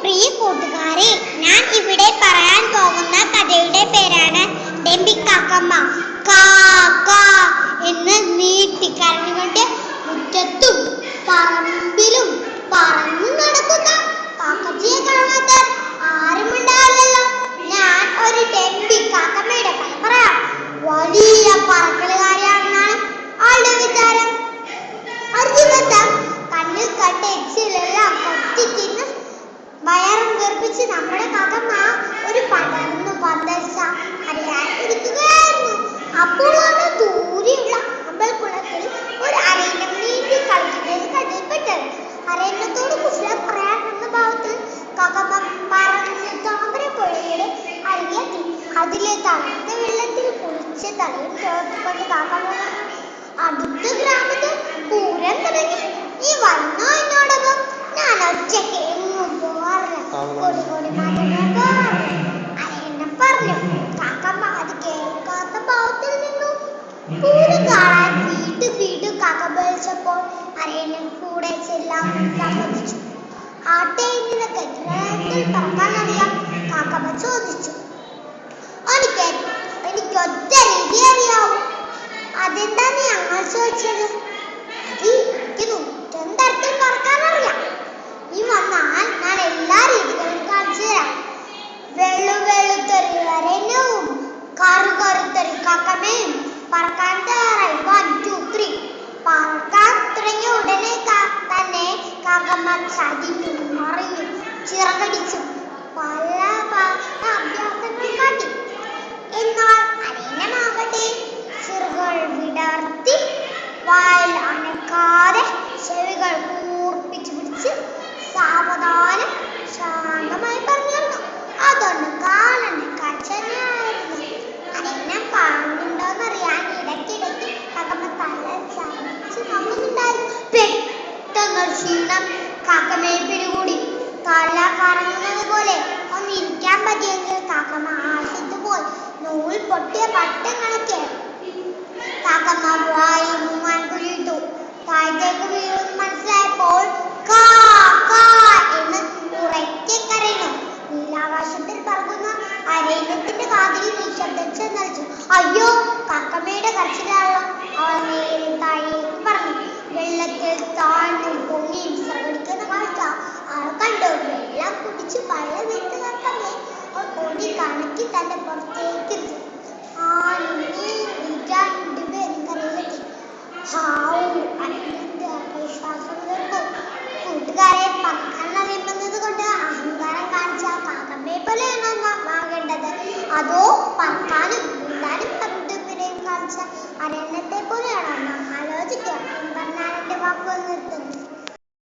പ്രിയ കൂട്ടുകാരെ, ഞാൻ ഇവിടെ പറയാൻ പോകുന്ന കഥയുടെ പേരാണ് ഡെമ്പിക്കാക്കമ്മ. കാ കാ എന്ന് നീട്ടി കരഞ്ഞുകൊണ്ട് മുറ്റത്തും പറമ്പിലും പറന്നു നടക്കുന്ന കാക്കച്ചിയെ കാണാത്താൽ ആരുമുണ്ടാവില്ലല്ലോ. ഞാൻ ഒരു ഡെമ്പിക്കാക്കമ്മയുടെ കഥ പറയാം. വലിയ പറക്കലുകാരിയാണെന്നാണ് ആളുടെ വിചാരം. ഒരു ദിവസം കണ്ണിൽ കണ്ട എച്ചിലെല്ലാം കൊത്തി തിന്ന് വയറും വീർപ്പിച്ച് നമ്മുടെ കാക്കമ്മ ഒരു പടർന്നു പന്തലിച്ച അറിയാനിരിക്കുകയായിരുന്നു. അപ്പോഴാണ് ദൂരെയുള്ള അമ്പലക്കുളത്തിൽ ഒരു അരയന്നം നീന്തി കളിക്കുന്നത് കണ്ടിൽപ്പെട്ടത്. അരയന്നത്തോട് കുശലം പറയാൻ എന്ന ഭാവത്തിൽ കാക്കമ്മ പറന്ന് താമരപ്പുഴയുടെ അരികെത്തി. അതിലെ തണുത്ത വെള്ളത്തിൽ കുളിച്ച് തലയിൽ ചേർത്തുകൊണ്ട് കാക്കമ്മ അടുത്ത ഗ്രാമത്തിൽ പൂരം തുടങ്ങി. നീ വന്നോ എന്നോടൊപ്പം? ഞാൻ ഒറ്റയ്ക്ക് എങ്ങും പോവാറില്ല, കൊടി മാത്രമേ പോവാറുള്ളൂ, അരയന്നം പറഞ്ഞു. കാക്കമ്മ അത് കേൾക്കാത്ത ഭാവത്തിൽ നിന്നു. പൂരം കാണാൻ വീണ്ടും കാക്കമ്മ വിളിച്ചപ്പോൾ അരയന്നം കൂടെ ചെല്ലാൻ സമ്മതിച്ചു. ആട്ടെ, നിനക്ക് എത്ര നേരത്തിൽ പറക്കാനറിയാം? കാക്കമ്മ ചോദിച്ചു. എനിക്കൊറ്റ രീതി അറിയാവൂ. അതെന്താ നീ അങ്ങനെ ചോദിച്ചത്? എനിക്ക് 100 തരത്തിൽ പറക്കാനറിയാം. നീ വന്നാൽ ഞാൻ എല്ലാ രീതികളും കാണിച്ചു തരാം. വെളുത്തൊരു അരയന്നവും കറുത്തൊരു കാക്കമ്മയും പറക്കാൻ തയ്യാറായി. 1, 2, 3. പറക്കാൻ തുടങ്ങിയ ഉടനെ തന്നെ കാക്കമ്മ ചരിഞ്ഞു മറിഞ്ഞു ചിറകടിച്ചു പല അഭ്യാസങ്ങൾ കാട്ടി. എന്നാൽ അരയന്നമാകട്ടെ ചിറകുകൾ വിടർത്തി വായിൽ അനക്കാതെ ചെവികൾ കൂർപ്പിച്ചു പിടിച്ച് സാവധാനം ശാന്തമായി പറഞ്ഞിരുന്നു. അതൊന്നും കാണണ്ട കാഴ്ച തന്നെയായിരുന്നു. അരയന്നം കാണുന്നുണ്ടോന്നറിയാൻ ഇടയ്ക്കിടയ്ക്ക് കാക്കമ്മ തല ചായച്ച് നോക്കുന്നുണ്ടായിരുന്നു. പെട്ടെന്നൊരു ക്ഷീണം കാക്കമ്മയെ പിടികൂടി. തല കറങ്ങുന്നത് പോലെ ഒന്ന് ഇരിക്കാൻ പറ്റിയെങ്കിൽ കാക്കമ്മ ആശിച്ചു പോയി. നൂൽ പൊട്ടിയ പട്ടം കണക്കെ കാക്കമ്മ വായി മുങ്ങാൻ കുഴിയിട്ടു. താഴത്തേക്ക് വീഴുമെന്ന് മനസ്സിലായപ്പോൾ കാ കാ എന്ന് ഉറക്കെ കരയുന്നു. നീലാകാശത്തിൽ പറക്കുന്ന അരയന്നത്തിന്റെ കാതിൽ നിശബ്ദം ചെന്നടിച്ചു. അയ്യോ, കാക്കമ്മയുടെ കരച്ചിലാണല്ലോ. അവൾ നേരെ താഴേക്ക് പറഞ്ഞു. വെള്ളത്തിൽ താഴ്ന്നു പൊങ്ങി വിശ്രമിക്കുന്ന കാഴ്ച അവൾ കണ്ടു. വെള്ളം കുടിച്ച് പഴയ വെത്ത് കാക്കമ്മയെ അവൾ ഓടി കണക്കി തന്റെ പുറത്തേക്ക് ഇരുത്തി. രണ്ടുപേരും കരയിലെത്തി. ശ്വാസം തീർന്നു. കൂട്ടുകാരെ, പറക്കാൻ അറിയുന്നത് കൊണ്ട് അഹങ്കാരം കാണിച്ച കാക്കമ്മയെ പോലെയാണോ നാം ആകേണ്ടത്? അതോ പറക്കാനും കൂടാനും രണ്ടുപേരെയും കാണിച്ച അരയന്നത്തെ